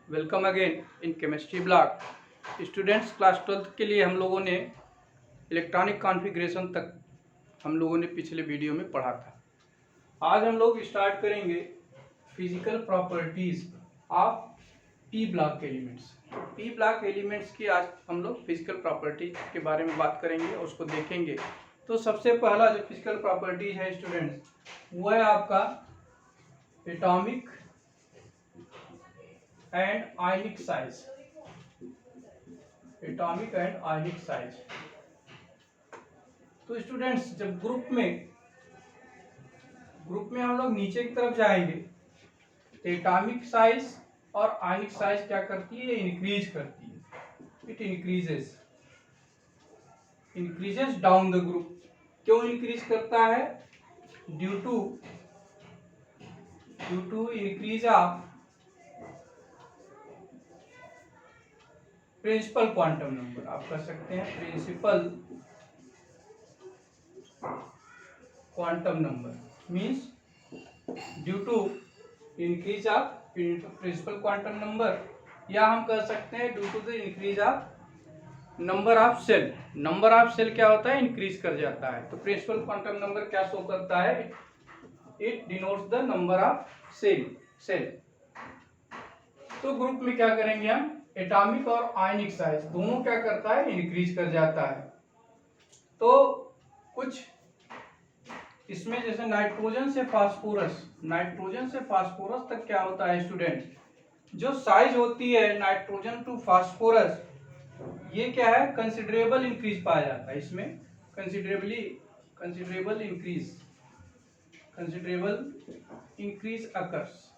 Welcome again in chemistry block. Students, class 12th के लिए हम लोगों ने इलेक्ट्रॉनिक कॉन्फ़िगरेशन तक हम लोगों ने पिछले वीडियो में पढ़ा था। आज हम लोग स्टार्ट करेंगे physical properties of P block elements. P block elements की आज हम लोग फिजिकल प्रॉपर्टीज के बारे में बात करेंगे और उसको देखेंगे। तो सबसे पहला जो फिजिकल प्रॉपर्टीज है स्टूडेंट्स, वो है आपका atomic and ionic size. Atomic and ionic size. तो स्टूडेंट्स, जब ग्रुप में हम लोग नीचे की तरफ जाएंगे तो एटॉमिक साइज और आयनिक साइज क्या करती है? इंक्रीज करती है। It increases down the group. क्यों इंक्रीज करता है? Due to increase of principal quantum number. आप कर सकते हैं principal quantum number means due to increase of principal quantum number, या हम कह सकते हैं due to the increase of number of shell. Number of shell क्या होता है? इंक्रीज कर जाता है। तो प्रिंसिपल क्वांटम नंबर क्या शो करता है? It denotes the number of shell. तो ग्रुप में क्या करेंगे हम? एटॉमिक और आयनिक साइज दोनों क्या करता है? इंक्रीज कर जाता है। तो कुछ इसमें जैसे नाइट्रोजन से फास्फोरस तक क्या होता है स्टूडेंट? जो साइज होती है नाइट्रोजन टू फास्फोरस, ये क्या है? कंसिडरेबल इंक्रीज पाया जाता है इसमें। कंसिडरेबल इंक्रीज अकर्स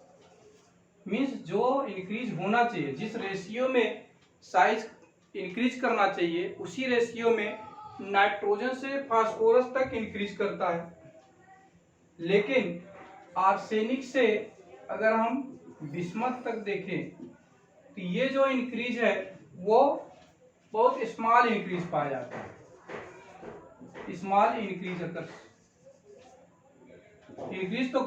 मीन्स जो इंक्रीज होना चाहिए, जिस रेशियो में साइज इंक्रीज करना चाहिए उसी रेशियो में नाइट्रोजन से फास्फोरस तक इंक्रीज करता है। लेकिन आर्सेनिक से अगर हम बिस्मथ तक देखें तो ये जो इंक्रीज है वो बहुत स्मॉल इंक्रीज पाया जाता है। Small increase occurs. इंक्रीज तो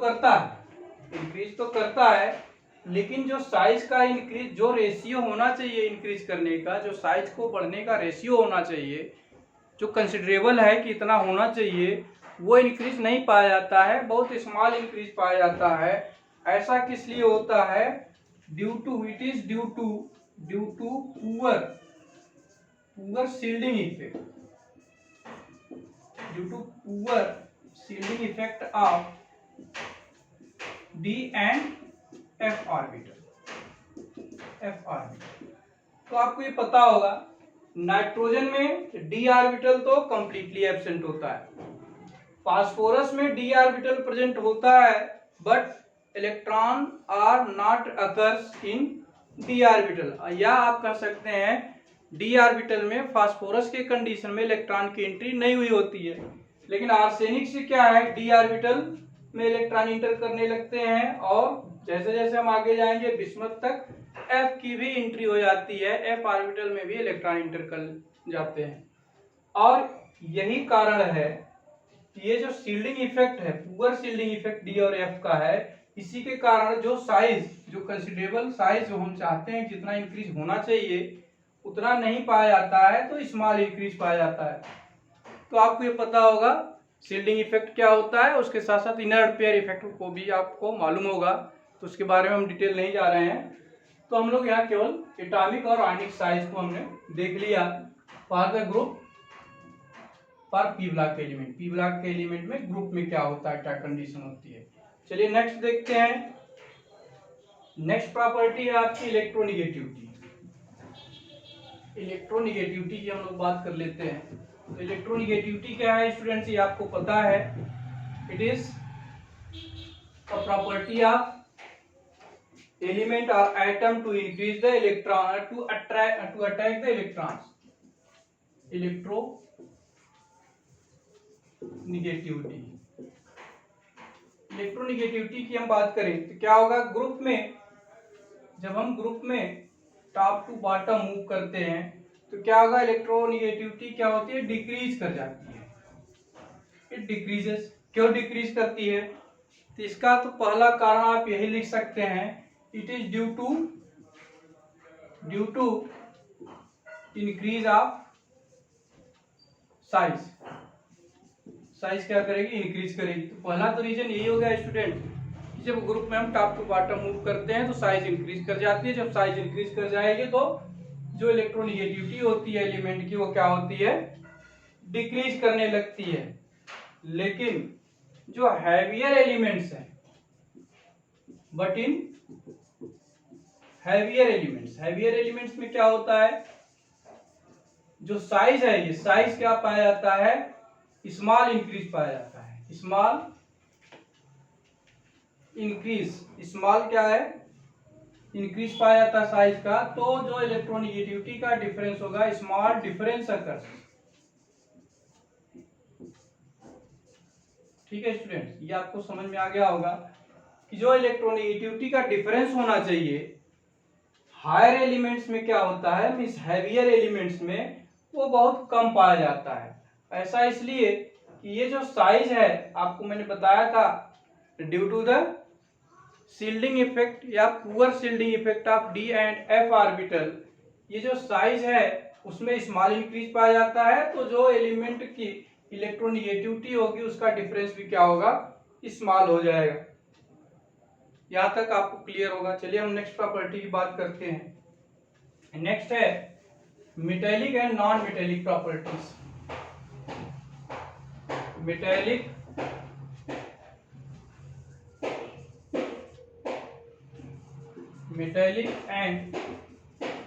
करता है लेकिन जो साइज का इंक्रीज, जो रेशियो होना चाहिए इंक्रीज करने का, जो साइज को बढ़ने का रेशियो होना चाहिए, जो कंसिडरेबल है कि इतना होना चाहिए, वो इंक्रीज नहीं पाया जाता है। बहुत स्मॉल इंक्रीज पाया जाता है। ऐसा किस लिए होता है? Due to poor shielding effect. Due to poor shielding effect of D and F orbital. तो आपको ये पता होगा नाइट्रोजन में डी ऑर्बिटल तो कंप्लीटली एब्सेंट होता है। फास्फोरस में डी ऑर्बिटल प्रेजेंट होता है but electron are not occurs in d orbital. या आप कह सकते हैं डी ऑर्बिटल में फास्फोरस के कंडीशन में इलेक्ट्रॉन की एंट्री नहीं हुई होती है। लेकिन आर्सेनिक से क्या है? डी ऑर्बिटल में इलेक्ट्रॉन इंटर करने लगते हैं और जैसे जैसे हम आगे जाएंगे बिस्मथ तक एफ की भी एंट्री हो जाती है। एफ ऑर्बिटल में भी इलेक्ट्रॉन इंटर कर जाते हैं। और यही कारण है कि ये जो शील्डिंग इफेक्ट है, पुअर शील्डिंग इफेक्ट डी और एफ का है, इसी के कारण जो साइज, जो कंसिडरेबल साइज जो हम चाहते हैं जितना इंक्रीज होना चाहिए उतना नहीं पाया जाता है, तो स्मॉल इंक्रीज पाया जाता है। तो आपको ये पता होगा शील्डिंग इफेक्ट क्या होता है, उसके साथ साथ इनर्ट पेयर इफेक्ट को भी आपको मालूम होगा, तो उसके बारे में हम डिटेल नहीं जा रहे हैं। तो हम लोग यहाँ केवल एटॉमिक और आयनिक साइज को हमने देख लिया for the group for P block element. P block के एलिमेंट में ग्रुप में क्या होता है, क्या कंडीशन होती है। चलिए नेक्स्ट देखते हैं। नेक्स्ट प्रॉपर्टी है आपकी इलेक्ट्रोनिगेटिविटी। इलेक्ट्रोनिगेटिविटी की हम लोग बात कर लेते हैं। तो इलेक्ट्रोनिगेटिविटी क्या है स्टूडेंट्स, ये आपको पता है। It is a property of element और atom to increase the electron to attack the electrons. Electronegativity की हम बात करें तो क्या होगा? ग्रुप में, जब हम ग्रुप में टॉप टू बॉटम मूव करते हैं तो क्या होगा? इलेक्ट्रोनिगेटिविटी क्या होती है? डिक्रीज कर जाती है। It decreases. क्यों डिक्रीज करती है? तो इसका तो पहला कारण आप यही लिख सकते हैं, it is due to due to increase of size. Size क्या करेगी, इंक्रीज करेगी। तो पहला तो रीजन यही हो गया स्टूडेंट कि जब ग्रुप में हम टॉप टू बॉटम मूव करते हैं तो साइज इंक्रीज कर जाती है। जब साइज इंक्रीज कर जाएगी तो जो इलेक्ट्रोनेगेटिविटी होती है एलिमेंट की वो क्या होती है, डिक्रीज करने लगती है। लेकिन जो हैवियर एलिमेंट्स हैं, बट इन हैवियर एलिमेंट्स में क्या होता है, जो साइज है ये साइज क्या पाया जाता है, स्मॉल इंक्रीज पाया जाता है। स्मॉल इंक्रीज, स्मॉल क्या है, इंक्रीज पाया जाता है साइज का। तो जो इलेक्ट्रोनेगेटिविटी का डिफरेंस होगा, स्मॉल डिफरेंस अकर्स। ठीक है स्टूडेंट्स, ये आपको समझ में आ गया होगा कि जो इलेक्ट्रोनेगेटिविटी का डिफरेंस होना चाहिए हायर एलिमेंट्स में क्या होता है, मींस हैवियर एलिमेंट्स में वो बहुत कम पाया जाता है। ऐसा इसलिए कि ये जो साइज है आपको मैंने बताया था, due to the shielding effect या poor shielding effect of D and F orbital, ये जो साइज है उसमें स्मॉल इंक्रीज पाया जाता है। तो जो एलिमेंट की इलेक्ट्रोनेगेटिविटी होगी उसका डिफरेंस भी क्या होगा, स्मॉल हो जाएगा। यहां तक आपको क्लियर होगा। चलिए हम नेक्स्ट प्रॉपर्टी की बात करते हैं। नेक्स्ट है metallic and non metallic properties. Metallic and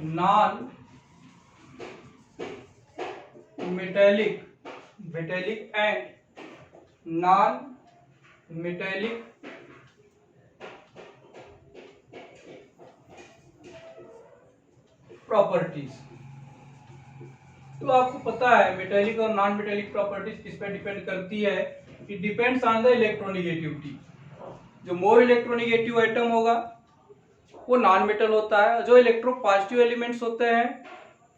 non metallic, metallic and non metallic properties. तो आपको पता है मेटेलिक और नॉन मेटेलिक प्रॉपर्टीज किस पे डिपेंड करती है, it depends on the electronegativity. जो मोर इलेक्ट्रोनेगेटिव एटम होगा वो नॉन मेटल होता है, जो इलेक्ट्रोपॉजिटिव एलिमेंट्स होते हैं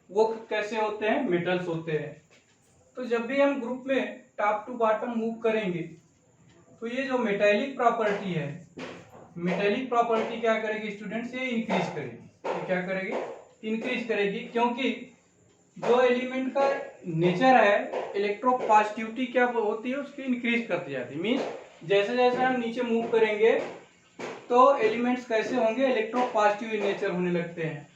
वो कैसे होते हैं, मेटल्स होते हैं। तो जब भी हम ग्रुप में टॉप टू बॉटम मूव करेंगे तो ये जो मेटेलिक प्रॉपर्टी है, मेटेलिक प्रॉपर्टी क्या करेगी स्टूडेंट्स, ये इंक्रीज करेगी। ये क्या करेगी, इंक्रीज करेगी, क्योंकि जो एलिमेंट का नेचर है इलेक्ट्रोपॉजिटिविटी क्या होती है उसकी इंक्रीज करती जाती है। मींस जैसे जैसे हम नीचे मूव करेंगे तो एलिमेंट्स कैसे होंगे, इलेक्ट्रोपॉजिटिव इन नेचर होने लगते हैं।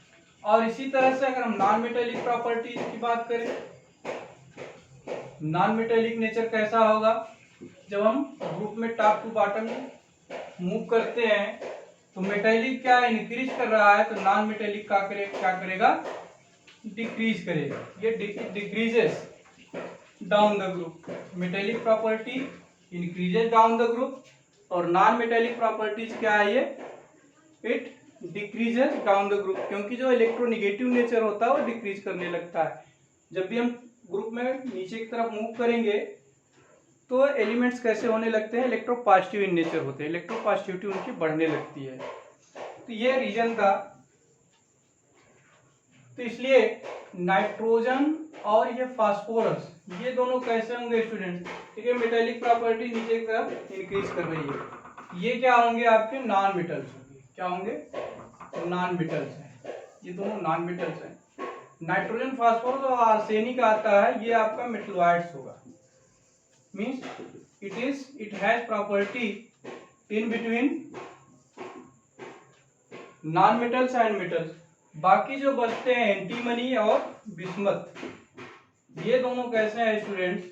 और इसी तरह से अगर हम नॉन मेटेलिक प्रॉपर्टीज की बात करें, नॉन मेटेलिक नेचर कैसा होगा, जब हम ग्रुप में टॉप टू बॉटम मूव करते हैं तो मेटेलिक क्या इंक्रीज कर रहा है तो नॉन मेटेलिक क्या करेगा, डिक्रीज करेगा। ये decreases down the group. Metallic property increases down the group और नॉन मेटेलिक प्रॉपर्टीज क्या है, ये it decreases down the group, क्योंकि जो इलेक्ट्रोनेगेटिव नेचर होता है वो डिक्रीज करने लगता है। जब भी हम ग्रुप में नीचे की तरफ मूव करेंगे तो एलिमेंट्स कैसे होने लगते हैं, इलेक्ट्रोपॉजिटिव इन नेचर होते हैं, इलेक्ट्रोपॉजिटिविटी उनकी बढ़ने लगती है। तो ये रीजन था। तो इसलिए नाइट्रोजन और ये फास्फोरस ये दोनों कैसे होंगे स्टूडेंट, ठीक है, मेटेलिक प्रॉपर्टी नीचे की तरफ इंक्रीज कर रही है, ये क्या होंगे आपके नॉन मेटल्स होंगे। क्या होंगे, नॉन मेटल्स हैं, ये दोनों नॉन मेटल्स हैं। नाइट्रोजन फास्फोरस और आर्सेनिक आता है, ये आपका मेटलॉइड्स होगा। Means it has property in between non metals and metals. बाकी जो बचते हैं एंटीमनी और बिस्मथ, ये दोनों कैसे हैं स्टूडेंट्स,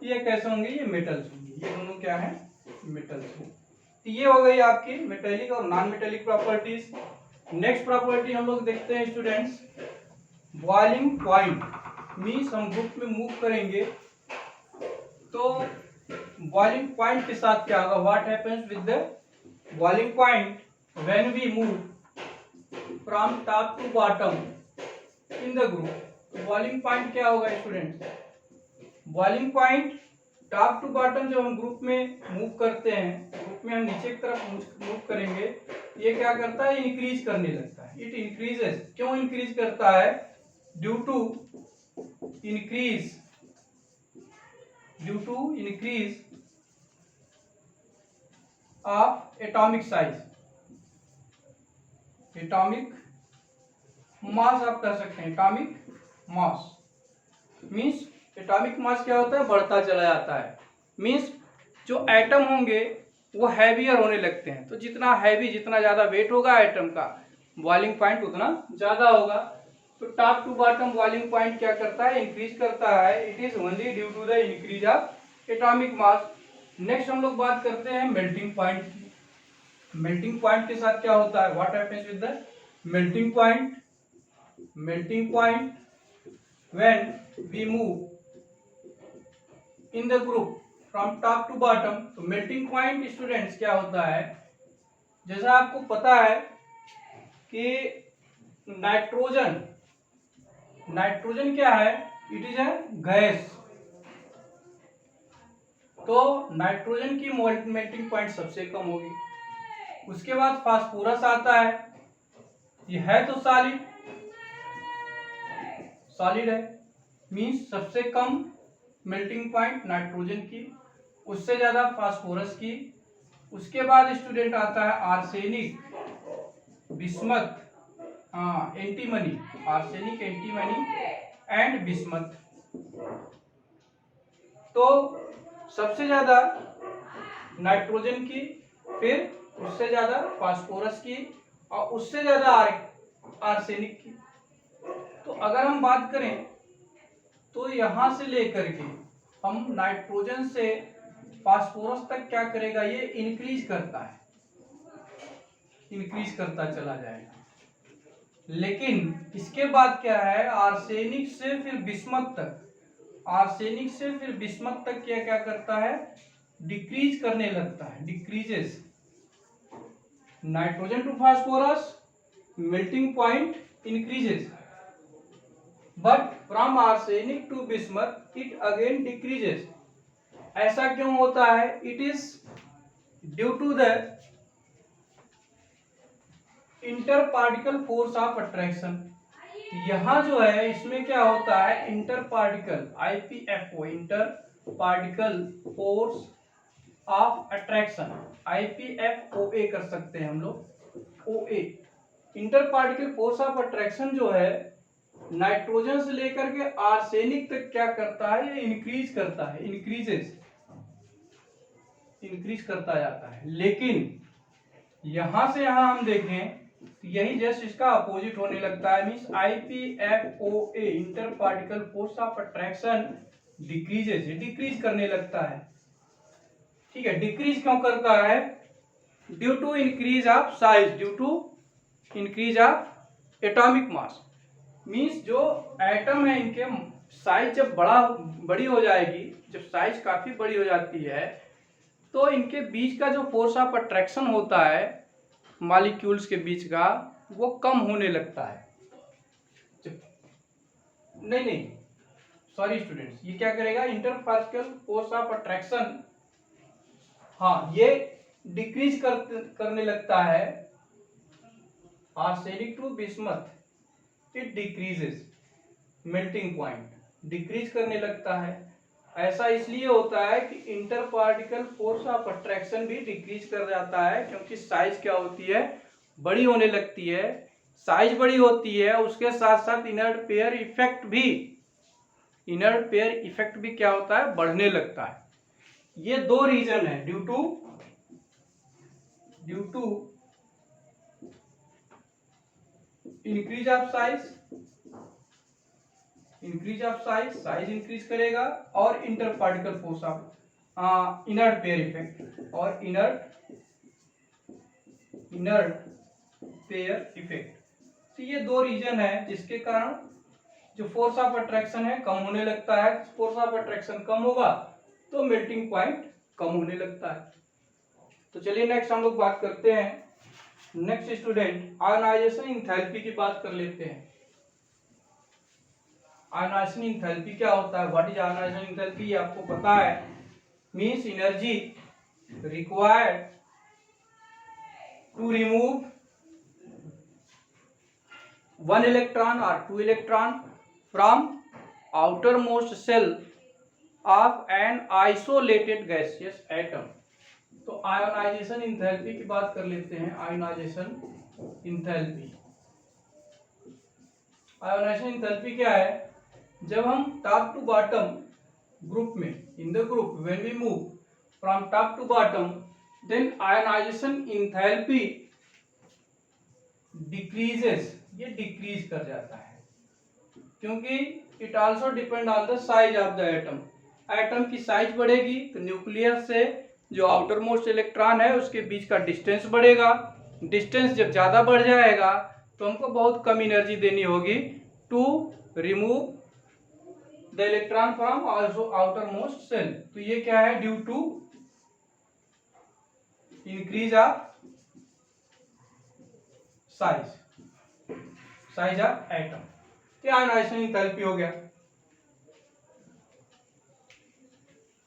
ये कैसे होंगे, ये मेटल्स होंगे। ये दोनों क्या है, मेटल्स होंगे। तो ये हो गई आपकी मेटेलिक और non metallic properties. Next property हम लोग देखते हैं स्टूडेंट्स, बॉइलिंग पॉइंट। मींस हम ग्रुप में मूव करेंगे तो बॉइलिंग पॉइंट के साथ क्या होगा, what happens with the boiling point when we move from top to bottom in the group. Boiling point क्या होगा student, boiling point top to bottom जब हम ग्रुप में मूव करते हैं, ग्रुप में हम नीचे की तरफ मूव करेंगे, ये क्या करता है, इंक्रीज करने लगता है। इट इंक्रीजेस, क्यों इंक्रीज करता है, due to increase of atomic size, atomic mass आप कह सकते हैं, atomic mass. Means atomic mass क्या होता है, बढ़ता चला जाता है। मीन्स जो एटम होंगे वो हैवियर होने लगते हैं, तो जितना हैवी, जितना ज़्यादा वेट होगा एटम का, बॉइलिंग पॉइंट उतना ज़्यादा होगा। तो top to bottom boiling point क्या करता है, इंक्रीज करता है। It is only due to the increase of atomic mass. Next हम लोग बात करते हैं मेल्टिंग पॉइंट की। मेल्टिंग पॉइंट के साथ क्या होता है, what happens with the melting point? Melting point when we move in the group from top to bottom. तो मेल्टिंग पॉइंट स्टूडेंट्स क्या होता है, जैसा आपको पता है कि नाइट्रोजन, नाइट्रोजन क्या है, इट इज ए गैस। तो नाइट्रोजन की मेल्टिंग पॉइंट सबसे कम होगी। उसके बाद फास्फोरस आता है, ये है तो सॉलिड, सॉलिड है, मींस सबसे कम मेल्टिंग पॉइंट नाइट्रोजन की, उससे ज्यादा फास्फोरस की। उसके बाद स्टूडेंट आता है arsenic, bismuth, antimony, arsenic, antimony and bismuth. तो सबसे ज्यादा नाइट्रोजन की, फिर उससे ज्यादा फास्फोरस की, और उससे ज्यादा आर्सेनिक की। तो अगर हम बात करें तो यहां से लेकर के हम नाइट्रोजन से फास्फोरस तक क्या करेगा, ये इंक्रीज करता है, इंक्रीज करता चला जाएगा। लेकिन इसके बाद क्या है, आर्सेनिक से फिर बिस्मथ तक, आर्सेनिक से फिर बिस्मथ तक क्या क्या करता है, डिक्रीज करने लगता है, decreases. Nitrogen to phosphorus melting point increases, but from arsenic to bismuth it again decreases. ऐसा क्यों होता है, it is due to the inter particle force of attraction. यहां जो है इसमें क्या होता है, inter particle, IPFO, inter particle force of attraction, IPFOA कर सकते हैं हम लोग, OA। Inter particle force of attraction जो है नाइट्रोजन से लेकर के आर्सेनिक तक क्या करता है, ये इंक्रीज करता है, इंक्रीजेस, इंक्रीज करता जाता है। लेकिन यहां से यहां हम देखें तो यही जस्ट इसका अपोजिट होने लगता है, means IPFOA, inter particle force of attraction decreases, decrease करने लगता है। ठीक है, डिक्रीज क्यों करता है, due to increase of size, due to increase of atomic mass. Means जो एटम है इनके साइज जब बड़ी हो जाएगी, जब साइज काफी बड़ी हो जाती है तो इनके बीच का जो फोर्स ऑफ अट्रैक्शन होता है मॉलिक्यूल्स के बीच का, वो कम होने लगता है। नहीं, सॉरी स्टूडेंट्स, ये क्या करेगा, inter particle force of attraction, हाँ, ये डिक्रीज करने लगता है। Arsenic to bismuth it decreases, melting point decrease करने लगता है। ऐसा इसलिए होता है कि inter particle force of attraction भी डिक्रीज कर जाता है, क्योंकि साइज क्या होती है, बड़ी होने लगती है। साइज बड़ी होती है, उसके साथ साथ इनर्ट पेयर इफेक्ट भी, इनर्ट पेयर इफेक्ट भी क्या होता है, बढ़ने लगता है। ये दो रीजन है, due to increase of size, increase of size, size increase करेगा, और inter particle force of inert pair effect, और इनर्ट पेयर इफेक्ट। तो ये दो रीजन है जिसके कारण जो फोर्स ऑफ अट्रैक्शन है कम होने लगता है। फोर्स ऑफ अट्रैक्शन कम होगा तो मेल्टिंग पॉइंट कम होने लगता है। तो चलिए नेक्स्ट हम लोग बात करते हैं, नेक्स्ट स्टूडेंट आयोनाइजेशन इंथैल्पी की बात कर लेते हैं। आयोनाइजेशन इंथैल्पी क्या होता है, व्हाट इज आयोनाइजेशन इंथैल्पी, आपको पता है, means energy required to remove one electron or two electron from outermost shell of an isolated gaseous atom। तो आयोनाइजेशन इंथैल्पी की बात कर लेते हैं। आयोनाइजेशन इंथैल्पी, आयोनाइजेशन एंथैल्पी क्या है, जब हम टॉप टू बॉटम ग्रुप में in the group when we move from top to bottom then ionization enthalpy decreases, ये डिक्रीज कर जाता है, क्योंकि it also depend on the size of the atom. Atom की साइज बढ़ेगी तो न्यूक्लियस से जो आउटर मोस्ट इलेक्ट्रॉन है उसके बीच का डिस्टेंस बढ़ेगा। डिस्टेंस जब ज़्यादा बढ़ जाएगा तो हमको बहुत कम एनर्जी देनी होगी to remove the electron from also outermost shell. तो ये क्या है, due to increase of size of atom. क्या आयोनाइजेशन एंथैल्पी हो गया।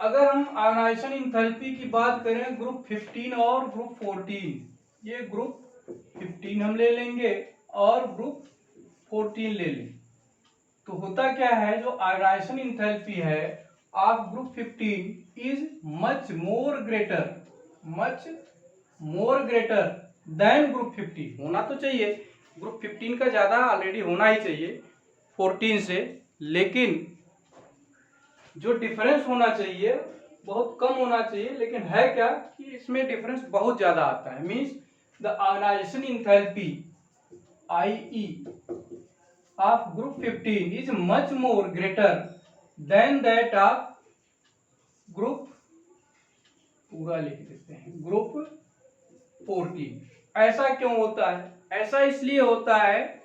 अगर हम आयोनाइजेशन एंथैल्पी की बात करें ग्रुप 15 और ग्रुप 14, ये ग्रुप 15 हम ले लेंगे और ग्रुप 14 ले लें, तो होता क्या है, जो आयोनाइजेशन एंथैल्पी है of group 15 is much more greater than group 15। होना तो चाहिए, ग्रुप 15 का ज्यादा ऑलरेडी होना ही चाहिए 14 से, लेकिन जो डिफरेंस होना चाहिए बहुत कम होना चाहिए। लेकिन है क्या कि इसमें डिफरेंस बहुत ज्यादा आता है। Means the ionisation enthalpy IE of group 15 is much more greater than that of group, पूरा लिख देते हैं, ग्रुप 14। ऐसा क्यों होता है, ऐसा इसलिए होता है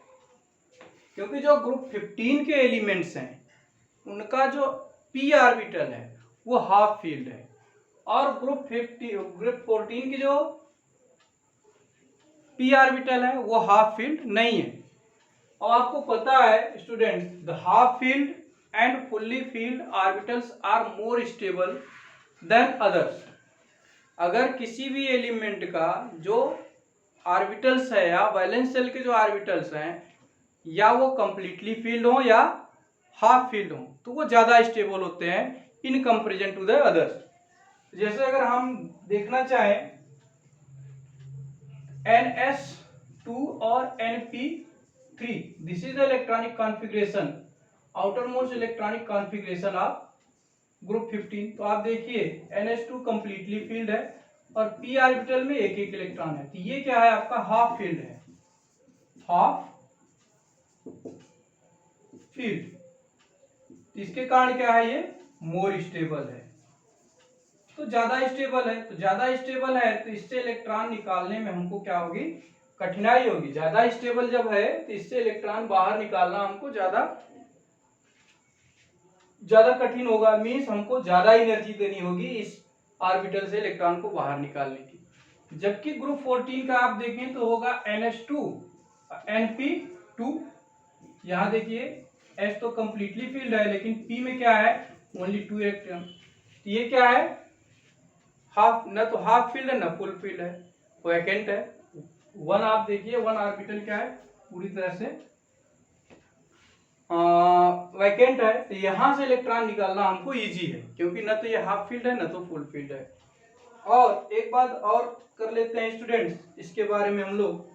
क्योंकि जो ग्रुप 15 के एलिमेंट्स हैं उनका जो p ऑर्बिटल है वो हाफ फील्ड है, और ग्रुप 14 की जो p ऑर्बिटल है वो हाफ फील्ड नहीं है। और आपको पता है student, the half filled and fully filled orbitals are more stable than others. अगर किसी भी एलिमेंट का जो ऑर्बिटल्स है या वैलेंस शेल के जो ऑर्बिटल्स हैं या वो कंप्लीटली फील्ड हो या हाफ फील्ड हो तो वो ज्यादा स्टेबल होते हैं in comparison to the others. जैसे अगर हम देखना चाहें NS2 और NP3, this is the electronic configuration, outermost electronic configuration of group 15। तो आप देखिए NH2 कंप्लीटली फील्ड है और p ऑर्बिटल में एक एक इलेक्ट्रॉन है, तो ये क्या है, आपका हाफ फील्ड है, हाफ फील्ड। इसके कारण क्या है, ये मोर स्टेबल है, तो ज्यादा स्टेबल है। तो ज्यादा स्टेबल है तो इससे इलेक्ट्रॉन निकालने में हमको क्या होगी, कठिनाई होगी। ज्यादा स्टेबल जब है तो इससे इलेक्ट्रॉन बाहर निकालना हमको ज्यादा कठिन होगा। मींस हमको ज्यादा एनर्जी देनी होगी इस ऑर्बिटल से इलेक्ट्रॉन को बाहर निकालने की। जबकि ग्रुप 14 का आप देखें तो होगा NH2 NP2। यहाँ देखिए S तो कंप्लीटली फील्ड है लेकिन P में क्या है, ओनली 2 इलेक्ट्रॉन। तो ये क्या है, हाफ, न तो हाफ फील्ड है न फुल फील्ड है, वैकेंट है। वन आप देखिए, वन ऑर्बिटल क्या है, पूरी तरह से वैकेंट है। तो यहां से इलेक्ट्रॉन निकालना हमको इजी है क्योंकि न तो ये हाफ फील्ड है न तो फुल फील्ड है। और एक बात और कर लेते हैं स्टूडेंट्स इसके बारे में हम लोग,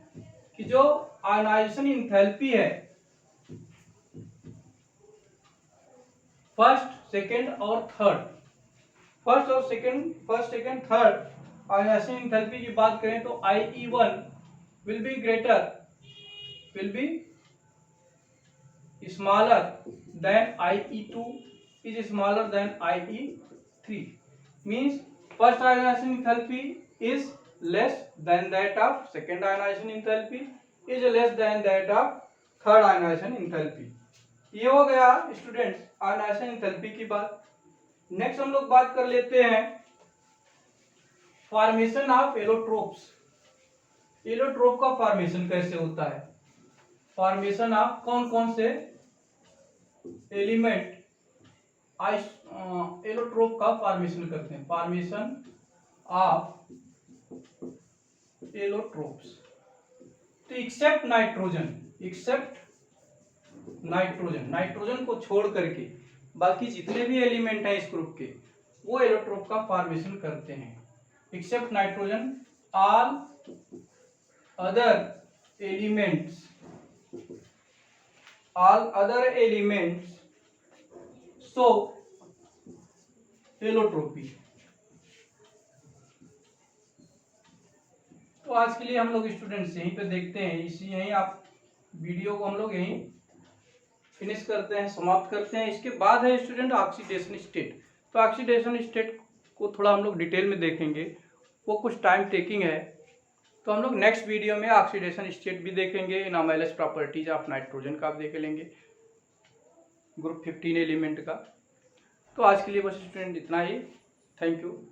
कि जो आयोनाइजेशन एंथैल्पी है फर्स्ट सेकेंड और third, first second third ionization enthalpy की बात करें तो IE1 will be smaller than IE2 is smaller than IE3, means first ionization enthalpy is less than that of second ionization enthalpy is less than that of third ionization enthalpy। ये हो गया students ionisation enthalpy की बात। Next हम लोग बात कर लेते हैं फॉर्मेशन ऑफ एलोट्रोप्स। एलोट्रोप का फॉर्मेशन कैसे होता है, फॉर्मेशन ऑफ कौन कौन से एलिमेंट एलोट्रोप का फॉर्मेशन करते हैं, फॉर्मेशन ऑफ एलोट्रोप्स। तो एक्सेप्ट नाइट्रोजन को छोड़ करके बाकी जितने भी एलिमेंट हैं इस ग्रुप के वो एलोट्रोप का फॉर्मेशन करते हैं। Except nitrogen, all other elements all other elements show allotropy. तो आज के लिए हम लोग स्टूडेंट्स यहीं पे देखते हैं, यहीं आप वीडियो को हम लोग यहीं फिनिश करते हैं, समाप्त करते हैं। इसके बाद है स्टूडेंट ऑक्सीडेशन स्टेट। तो ऑक्सीडेशन स्टेट को थोड़ा हम लोग डिटेल में देखेंगे, वो कुछ टाइम टेकिंग है। तो हम लोग नेक्स्ट वीडियो में ऑक्सीडेशन स्टेट भी देखेंगे, इनॉर्मल प्रॉपर्टीज ऑफ नाइट्रोजन का आप देख लेंगे, ग्रुप 15 एलिमेंट का। तो आज के लिए बस स्टूडेंट इतना ही। Thank you.